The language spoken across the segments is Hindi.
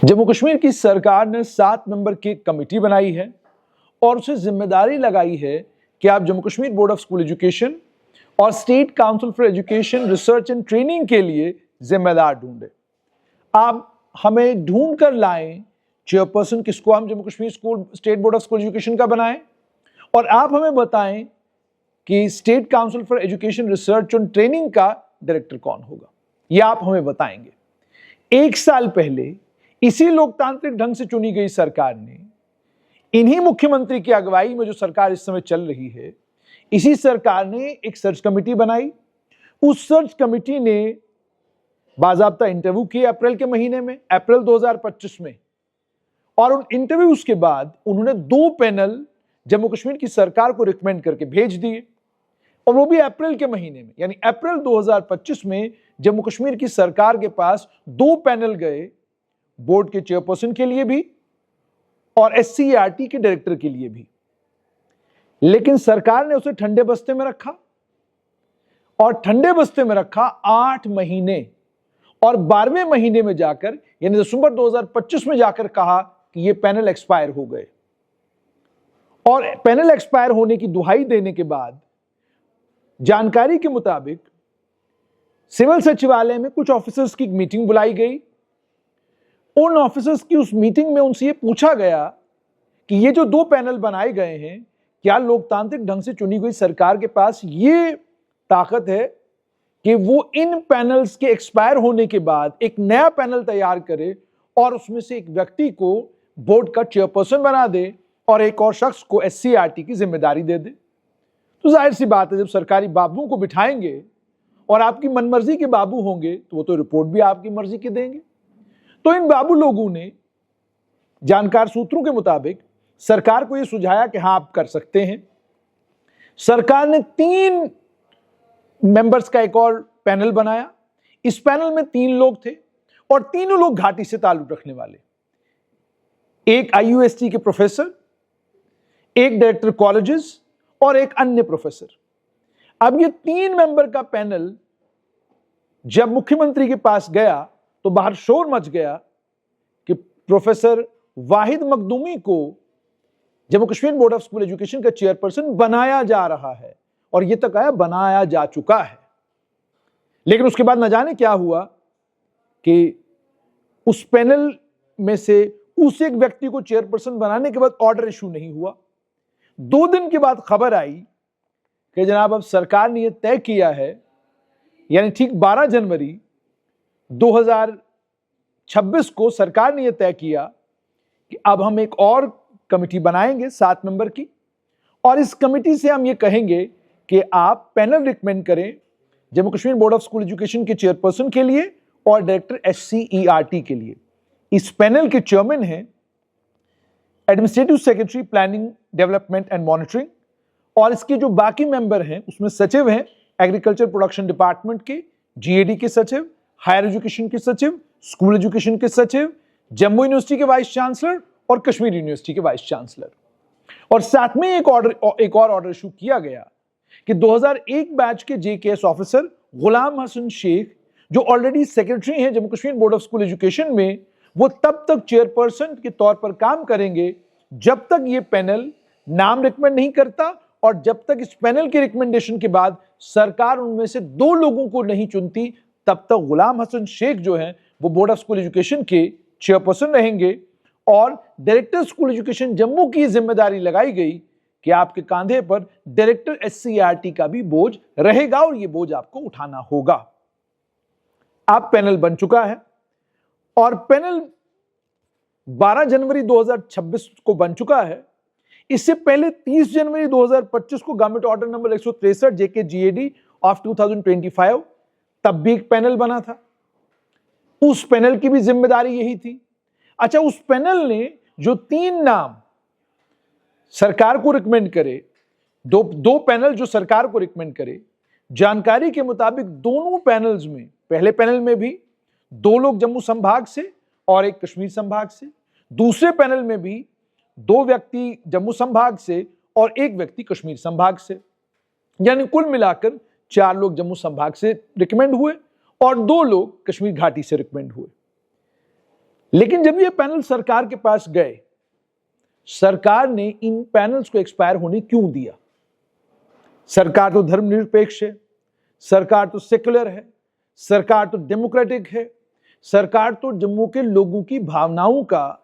जम्मू कश्मीर की सरकार ने 7 मेंबर की कमेटी बनाई है और उसे जिम्मेदारी लगाई है कि आप Jammu Kashmir board of school education और state council for education research and training के लिए जिम्मेदार ढूंढे। आप हमें ढूंढ कर लाएं चेयरपर्सन किसको हम Jammu Kashmir school state board of school education का बनाएं, और आप हमें बताएं कि state council for education research and training का डायरेक्टर कौन होगा। यह आप हमें बताएंगे। 1 साल पहले इसी लोकतांत्रिक ढंग से चुनी गई सरकार ने, इन्हीं मुख्यमंत्री की अगुवाई में जो सरकार इस समय चल रही है, इसी सरकार ने एक सर्च कमेटी बनाई। उस सर्च कमेटी ने बाकायदा इंटरव्यू किए अप्रैल के महीने में, अप्रैल 2025 में, और उन इंटरव्यूज के बाद उन्होंने 2 पैनल जम्मू कश्मीर की सरकार को रिकमेंड करके भेज दिए, और वो भी अप्रैल के महीने में, यानी अप्रैल 2025 में जम्मू कश्मीर की सरकार के पास 2 पैनल गए, बोर्ड के चेयरपर्सन के लिए भी और SCERT के डायरेक्टर के लिए भी। लेकिन सरकार ने उसे ठंडे बस्ते में रखा, और ठंडे बस्ते में रखा 8 महीने, और 12वें महीने में जाकर यानी दिसंबर 2025 में जाकर कहा कि ये पैनल एक्सपायर हो गए। और पैनल एक्सपायर होने की दुहाई देने के बाद जानकारी के मुताबिक सिविल सचिवालय में कुछ ऑफिसर्स की मीटिंग बुलाई गई। उन ऑफिसर्स की उस मीटिंग में उनसे यह पूछा गया कि ये जो 2 पैनल बनाए गए हैं, क्या लोकतांत्रिक ढंग से चुनी गई सरकार के पास ये ताकत है कि वो इन पैनल्स के एक्सपायर होने के बाद एक नया पैनल तैयार करे और उसमें से एक व्यक्ति को बोर्ड का चेयरपर्सन बना दे और एक और शख्स को SCERT की जिम्मेदारी दे दे। तो जाहिर सी बात है, जब सरकारी बाबुओं को बिठाएंगे और आपकी मनमर्जी के बाबू होंगे तो वो तो रिपोर्ट भी आपकी मर्जी के देंगे। तो इन बाबू लोगों ने जानकार सूत्रों के मुताबिक सरकार को यह सुझाया कि हां आप कर सकते हैं। सरकार ने 3 मेंबर्स का एक और पैनल बनाया। इस पैनल में 3 लोग थे और तीनों लोग घाटी से ताल्लुक रखने वाले, एक IUST के प्रोफेसर, एक डायरेक्टर कॉलेजेस और एक अन्य प्रोफेसर। अब ये 3 मेंबर का पैनल जब मुख्यमंत्री के पास गया तो बाहर शोर मच गया कि प्रोफेसर वाहिद मखदूमी को Jammu Kashmir board of school education का चेयरपर्सन बनाया जा रहा है, और यह तक आया बनाया जा चुका है। लेकिन उसके बाद न जाने क्या हुआ कि उस पैनल में से उस एक व्यक्ति को चेयरपर्सन बनाने के बाद ऑर्डर इशू नहीं हुआ। 2 दिन के बाद खबर आई कि जनाब अब सरकार ने यह तय किया है, यानी ठीक 12 जनवरी 2026 को सरकार ने यह तय किया कि अब हम एक और कमेटी बनाएंगे 7 मेंबर की, और इस कमेटी से हम ये कहेंगे कि आप पैनल रिकमेंड करें Jammu Kashmir board of school education के चेयरपर्सन के लिए और डायरेक्टर SCERT के लिए। इस पैनल के चेयरमैन हैं administrative secretary planning development and monitoring, और इसके जो बाकी मेंबर हैं उसमें सचिव हैं एग्रीकल्चर प्रोडक्शन डिपार्टमेंट के, GAD के सचिव, हायर एजुकेशन के सचिव, स्कूल एजुकेशन के सचिव, जम्मू यूनिवर्सिटी के वाइस चांसलर और कश्मीर यूनिवर्सिटी के वाइस चांसलर। और साथ में एक और ऑर्डर इशू किया गया कि 2001 बैच के JKS ऑफिसर गुलाम हसन शेख, जो ऑलरेडी सेक्रेटरी हैं Jammu Kashmir board of school education में, वो तब तक चेयरपर्सन के तौर पर काम करेंगे जब तक ये पैनल नाम रिकमेंड नहीं करता, और जब तक इस पैनल के रिकमेंडेशन के बाद सरकार उनमें से 2 लोगों को नहीं चुनती, तब तक गुलाम हसन शेख जो हैं वो बोर्ड ऑफ स्कूल एजुकेशन के चेयरपर्सन रहेंगे। और डायरेक्टर स्कूल एजुकेशन जम्मू की जिम्मेदारी लगाई गई कि आपके कांधे पर डायरेक्टर SCERT का भी बोझ रहेगा, और यह बोझ आपको उठाना होगा। आप पैनल बन चुका है, और पैनल 12 जनवरी 2026 को बन चुका है। इससे पहले 30 जनवरी 2025 को government order number 163 JK-GAD of 2025, तब भी एक पैनल बना था। उस पैनल की भी जिम्मेदारी यही थी। अच्छा, उस पैनल ने जो 3 नाम सरकार को रिकमेंड करे, दो पैनल जो सरकार को रिकमेंड करे, जानकारी के मुताबिक दोनों पैनल्स में, पहले पैनल में भी 2 लोग जम्मू संभाग से और एक कश्मीर संभाग से, दूसरे पैनल में भी 2 व्यक्ति जम्मू संभाग से और एक व्यक्ति कश्मीर संभाग से, यानी कुल मिलाकर 4 लोग जम्मू संभाग से रिकमेंड हुए और 2 लोग कश्मीर घाटी से रिकमेंड हुए। लेकिन जब ये पैनल सरकार के पास गए, सरकार ने इन पैनल्स को एक्सपायर होने क्यों दिया? सरकार तो धर्मनिरपेक्ष है, सरकार तो सेक्युलर है, सरकार तो डेमोक्रेटिक है, सरकार तो जम्मू के लोगों की भावनाओं का,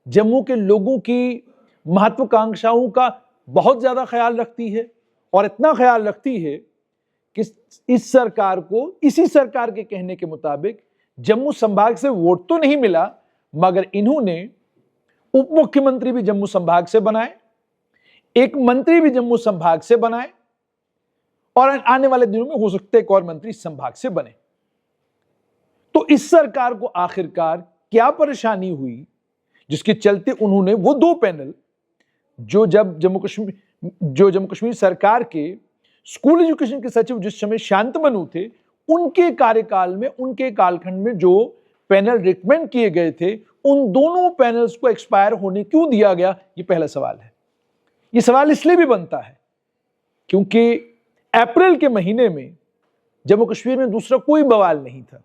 जम्मू के लोगों की महत्वाकांक्षाओं का बहुत ज्यादा ख्याल रखती है। और इतना ख्याल रखती है कि इस सरकार को, इसी सरकार के कहने के मुताबिक, जम्मू संभाग से वोट तो नहीं मिला, मगर इन्होंने उप मुख्यमंत्री भी जम्मू संभाग से बनाए, एक मंत्री भी जम्मू संभाग से बनाए, और आने वाले दिनों में हो सकते एक और मंत्री इस संभाग से बने। तो इस सरकार को आखिरकार क्या परेशानी हुई जिसके चलते उन्होंने वो दो पैनल जो जम्मू कश्मीर सरकार के स्कूल एजुकेशन के सचिव जिस समय शांतमनु थे, उनके कार्यकाल में, उनके कालखंड में जो पैनल रिकमेंड किए गए थे, उन दोनों पैनल्स को एक्सपायर होने क्यों दिया गया? ये पहला सवाल है। ये सवाल इसलिए भी बनता है क्योंकि अप्रैल के महीने में जम्मू कश्मीर में दूसरा कोई बवाल नहीं था।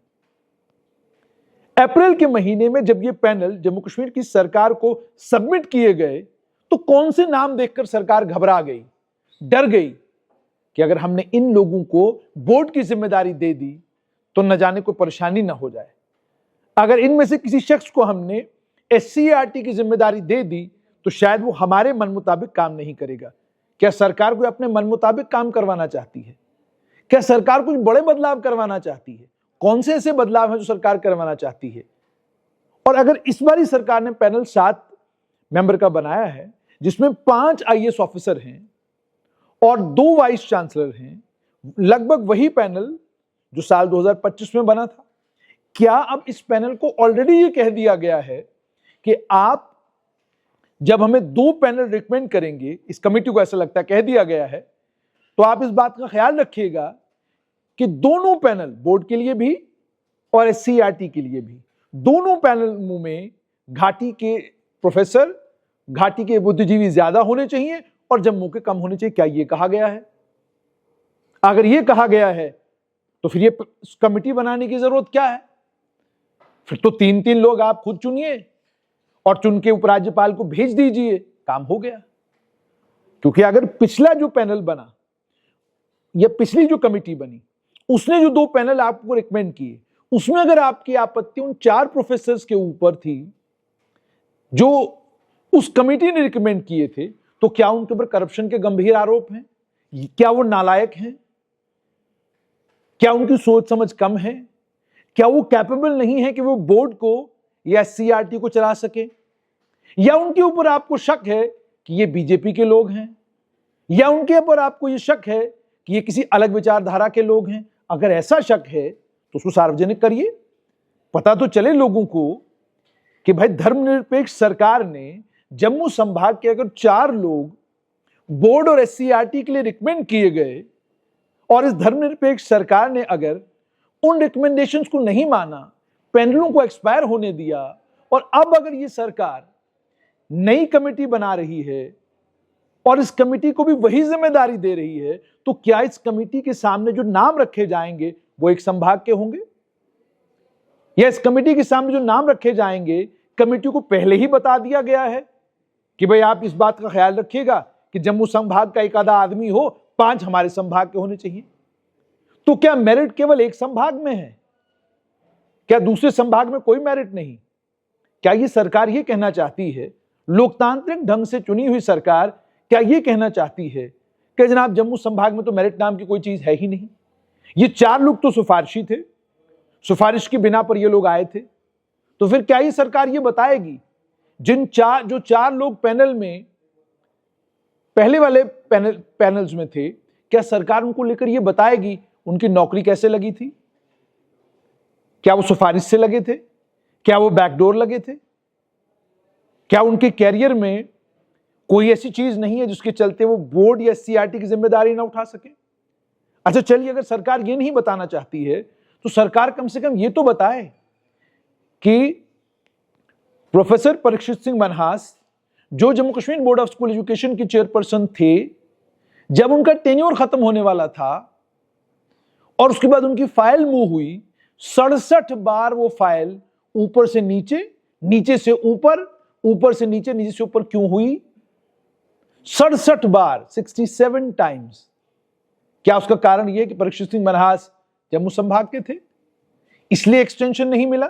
अप्रैल के महीने में जब ये पैनल जम्मू कश्मीर की सरकार को सबमिट किए गए, तो कौन से नाम देखकर सरकार घबरा गई, डर गई कि अगर हमने इन लोगों को बोर्ड की जिम्मेदारी दे दी तो न जाने कोई परेशानी ना हो जाए। अगर इनमें से किसी शख्स को हमने SCERT की जिम्मेदारी दे दी तो शायद वो हमारे मन मुताबिक काम नहीं करेगा। क्या सरकार को अपने मन मुताबिक काम करवाना चाहती है? क्या सरकार कुछ बड़े बदलाव करवाना चाहती है? कौन से ऐसे बदलाव हैं जो सरकार करवाना चाहती है? और अगर इस बारी सरकार ने पैनल 7 मेंबर का बनाया है, जिसमें 5 IAS ऑफिसर हैं और 2 वाइस चांसलर हैं, लगभग वही पैनल जो साल 2025 में बना था। क्या अब इस पैनल को ऑलरेडी ये कह दिया गया है कि आप जब हमें 2 पैनल रिकमेंड करेंगे, इस कमेटी को ऐसा लगता है कह दिया गया है, तो आप इस बात का ख्याल रखिएगा कि दोनों पैनल, बोर्ड के लिए भी और SCERT के लिए भी, दोनों पैनल में घाटी के प्रोफेसर, घाटी के बुद्धिजीवी ज्यादा होने चाहिए और जम्मू के कम होने चाहिए? क्या ये कहा गया है? अगर ये कहा गया है तो फिर ये कमेटी बनाने की जरूरत क्या है? फिर तो 3-3 लोग आप खुद चुनिए और चुन के उपराज्यपाल को भेज दीजिए, काम हो गया। क्योंकि अगर पिछला जो पैनल बना या पिछली जो कमेटी बनी, उसने जो 2 पैनल आपको रिकमेंड किए, उसमें अगर आपकी आपत्ति उन 4 प्रोफेसर्स के ऊपर थी जो उस कमेटी ने रिकमेंड किए थे, तो क्या उनके ऊपर करप्शन के गंभीर आरोप हैं? क्या वो नालायक हैं? क्या उनकी सोच समझ कम है? क्या वो कैपेबल नहीं है कि वो बोर्ड को या SCERT को चला सके? या उनके ऊपर आपको शक है कि ये बीजेपी के लोग हैं? या उनके ऊपर आपको ये शक है कि ये किसी अलग विचारधारा के लोग हैं? अगर ऐसा शक है तो उसको सार्वजनिक करिए, पता तो चले लोगों को कि भाई धर्मनिरपेक्ष सरकार ने जम्मू संभाग के अगर 4 लोग बोर्ड और SCERT के लिए रिकमेंड किए गए और इस धर्मनिरपेक्ष सरकार ने अगर उन रिकमेंडेशंस को नहीं माना, पैनलों को एक्सपायर होने दिया, और अब अगर ये सरकार नई कमेटी बना रही है और इस कमेटी को भी वही जिम्मेदारी दे रही है, तो क्या इस कमेटी के सामने जो नाम रखे जाएंगे वो एक संभाग के होंगे? या इस कमेटी के सामने जो नाम रखे जाएंगे, कमेटी को पहले ही बता दिया गया है कि भाई आप इस बात का ख्याल रखिएगा कि जम्मू संभाग का एक आधा आदमी हो, 5 हमारे संभाग के होने चाहिए? तो क्या मेरिट केवल एक संभाग में है? क्या दूसरे संभाग में कोई मेरिट नहीं? क्या ये सरकार ये कहना चाहती है, लोकतांत्रिक ढंग से चुनी हुई सरकार क्या ये कहना चाहती है कि जनाब जम्मू संभाग में तो मेरिट नाम की कोई चीज है ही नहीं? ये 4 लोग तो सिफारिशी थे, सिफारिश की बिना पर ये लोग आए थे, तो फिर क्या ये सरकार ये बताएगी जो 4 लोग पैनल में, पहले वाले पैनल्स में थे, क्या सरकार उनको लेकर ये बताएगी उनकी नौकरी कैसे लगी थी? क्या वो सिफारिश से लगे थे? क्या वो बैकडोर लगे थे? क्या उनके कैरियर में कोई ऐसी चीज नहीं है जिसके चलते वो बोर्ड या SCERT की जिम्मेदारी ना उठा सके? अच्छा चलिए, अगर सरकार ये नहीं बताना चाहती है तो सरकार कम से कम ये तो बताए कि प्रोफेसर परीक्षित सिंह मनहास, जो Jammu Kashmir board of school education की चेयरपर्सन थे, जब उनका टेन्योर खत्म होने वाला था और उसके बाद उनकी फाइल मूव हुई, 67 बार वो फाइल ऊपर से नीचे, नीचे से ऊपर, ऊपर से नीचे, नीचे से ऊपर क्यों हुई? 67 बार, 67 टाइम्स। क्या उसका कारण यह कि परीक्षित सिंह मनहास जम्मू संभाग के थे इसलिए एक्सटेंशन नहीं मिला?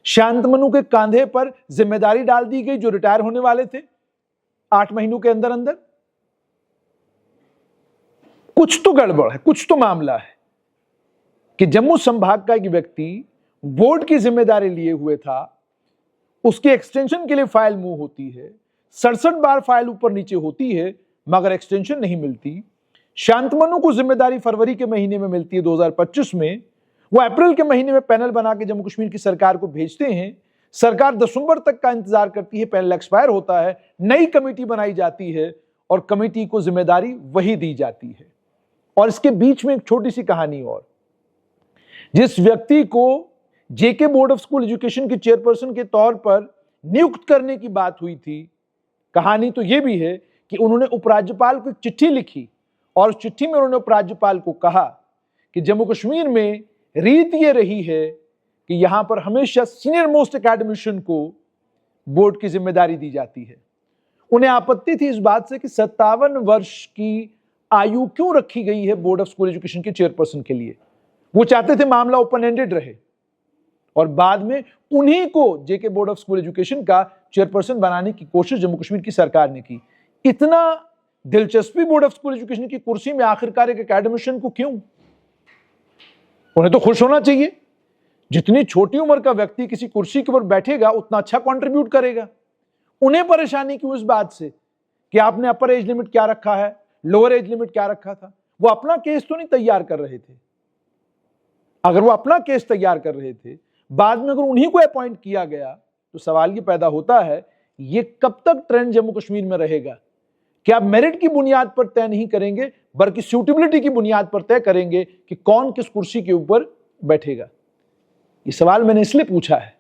शांतमनु के कांधे पर जिम्मेदारी डाल दी गई जो रिटायर होने वाले थे 8 महीनों के अंदर अंदर। कुछ तो गड़बड़ है, कुछ तो मामला है कि जम्मू संभाग का एक व्यक्ति बोर्ड की जिम्मेदारी लिए हुए था, उसकी एक्सटेंशन के लिए फाइल मूव होती है, 67 बार फाइल ऊपर नीचे होती है मगर एक्सटेंशन नहीं मिलती। शांतमनु को जिम्मेदारी फरवरी के महीने में मिलती है 2025 में, वो अप्रैल के महीने में पैनल बना के जम्मू कश्मीर की सरकार को भेजते हैं। सरकार दिसंबर तक का इंतजार करती है, पैनल एक्सपायर होता है, नई कमेटी बनाई जाती है और कमेटी को जिम्मेदारी वही दी जाती है। और इसके बीच में एक छोटी सी कहानी और, जिस व्यक्ति को जेके बोर्ड ऑफ स्कूल एजुकेशन के चेयरपर्सन के तौर पर नियुक्त करने की बात हुई थी, कहानी तो यह भी है कि उन्होंने उपराज्यपाल को एक चिट्ठी लिखी और उस चिट्ठी में उन्होंने उपराज्यपाल को कहा कि जम्मू कश्मीर में रीत ये रही है कि यहां पर हमेशा सीनियर मोस्ट एकेडमिशियन को बोर्ड की जिम्मेदारी दी जाती है। उन्हें आपत्ति थी इस बात से कि 57 वर्ष की आयु क्यों रखी गई है बोर्ड ऑफ स्कूल एजुकेशन के चेयरपर्सन के लिए। वो चाहते थे मामला ओपन एंडेड रहे और बाद में उन्हीं को जेके बोर्ड ऑफ स्कूल एजुकेशन का चेयरपर्सन बनाने की कोशिश जम्मू कश्मीर की सरकार ने की। इतना दिलचस्पी बोर्ड ऑफ स्कूल एजुकेशन की कुर्सी में आखिरकार एक एकेडमिशियन को क्यों? उन्हें तो खुश होना चाहिए। जितनी छोटी उम्र का व्यक्ति किसी कुर्सी के ऊपर बैठेगा उतना अच्छा कंट्रीब्यूट करेगा। उन्हें परेशानी क्यों इस बात से कि आपने अपर एज लिमिट क्या रखा है, लोअर एज लिमिट क्या रखा था? वो अपना केस तो नहीं तैयार कर रहे थे। अगर वो अपना केस तैयार कर रहे थे, बाद में अगर उन्हीं को अपॉइंट किया गया तो सवाल ये पैदा होता है, ये कब तक ट्रेंड जम्मू कश्मीर में रहेगा? क्या आप मेरिट की बुनियाद पर तय नहीं करेंगे बल्कि सूटेबिलिटी की बुनियाद पर तय करेंगे कि कौन किस कुर्सी के ऊपर बैठेगा? ये सवाल मैंने इसलिए पूछा है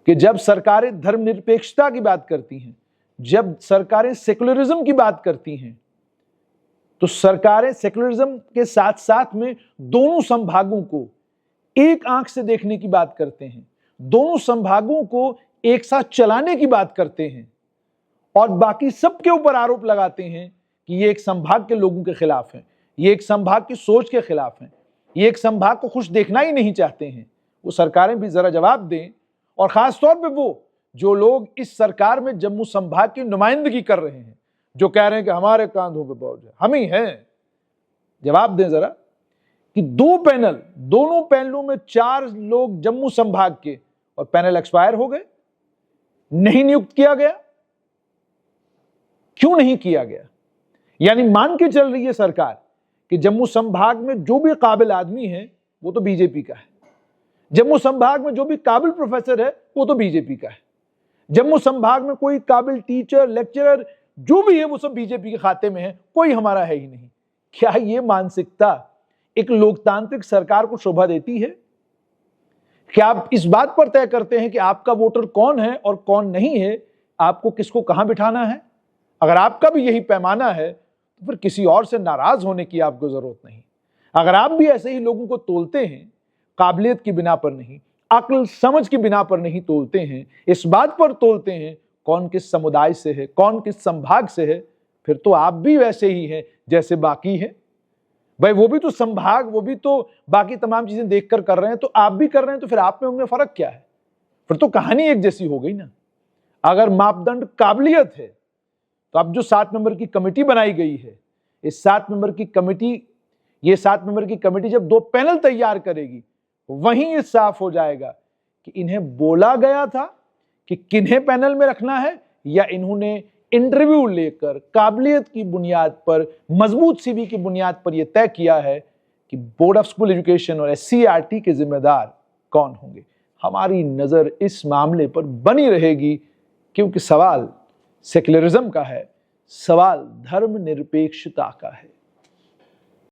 कि जब सरकारें धर्मनिरपेक्षता की बात करती हैं, जब सरकारें सेकुलरिज्म की बात करती हैं, तो सरकारें सेकुलरिज्म के साथ साथ में दोनों संभागों को एक आंख से देखने की बात करते हैं, दोनों संभागों को एक साथ चलाने की बात करते हैं और बाकी सबके ऊपर आरोप लगाते हैं कि ये एक संभाग के लोगों के खिलाफ है, ये एक संभाग की सोच के खिलाफ है, ये एक संभाग को खुश देखना ही नहीं चाहते हैं। वो सरकारें भी जरा जवाब दें और खासतौर पे वो जो लोग इस सरकार में जम्मू संभाग की नुमाइंदगी कर रहे हैं, जो कह रहे हैं कि हमारे कांधों पे बोझ है, हम ही हैं। जवाब दें जरा कि दो पैनल, दोनों पैनलों में 4 लोग जम्मू संभाग के और पैनल एक्सपायर हो गए, नहीं नियुक्त किया गया। क्यों नहीं किया गया? यानी मान के चल रही है सरकार कि जम्मू संभाग में जो भी काबिल आदमी है वो तो बीजेपी का है, जम्मू संभाग में जो भी काबिल प्रोफेसर है वो तो बीजेपी का है, जम्मू संभाग में कोई काबिल टीचर, लेक्चरर जो भी है वो सब बीजेपी के खाते में है, कोई हमारा है ही नहीं। क्या ये मानसिकता एक लोकतांत्रिक सरकार को शोभा देती है? क्या आप इस बात पर तय करते हैं कि आपका वोटर कौन है और कौन नहीं है, आपको किसको कहां बिठाना है? अगर आपका भी यही पैमाना है तो फिर किसी और से नाराज होने की आपको जरूरत नहीं। अगर आप भी ऐसे ही लोगों को तोलते हैं, काबिलियत की बिना पर नहीं, अक्ल समझ की बिना पर नहीं तोलते हैं, इस बात पर तोलते हैं कौन किस समुदाय से है, कौन किस संभाग से है, फिर तो आप भी वैसे ही हैं जैसे बाकी हैं। भाई वो भी तो संभाग, वो भी तो बाकी तमाम चीजें देखकर कर रहे हैं, तो आप भी कर रहे हैं, तो फिर आप में उनमें फर्क क्या है? फिर तो कहानी एक जैसी हो गई ना। अगर मापदंड काबिलियत है तो अब जो 7 मेंबर की कमेटी बनाई गई है, इस 7 मेंबर की कमेटी, ये 7 मेंबर की कमेटी जब 2 पैनल तैयार करेगी, वहीं ये साफ हो जाएगा कि इन्हें बोला गया था कि किन्हें पैनल में रखना है या इन्होंने इंटरव्यू लेकर काबिलियत की बुनियाद पर, मजबूत सीवी की बुनियाद पर यह तय किया है कि बोर्ड ऑफ स्कूल एजुकेशन और SCERT के जिम्मेदार कौन होंगे। हमारी नजर इस मामले पर बनी रहेगी क्योंकि सवाल सेक्युलरिज्म का है, सवाल धर्मनिरपेक्षता का है।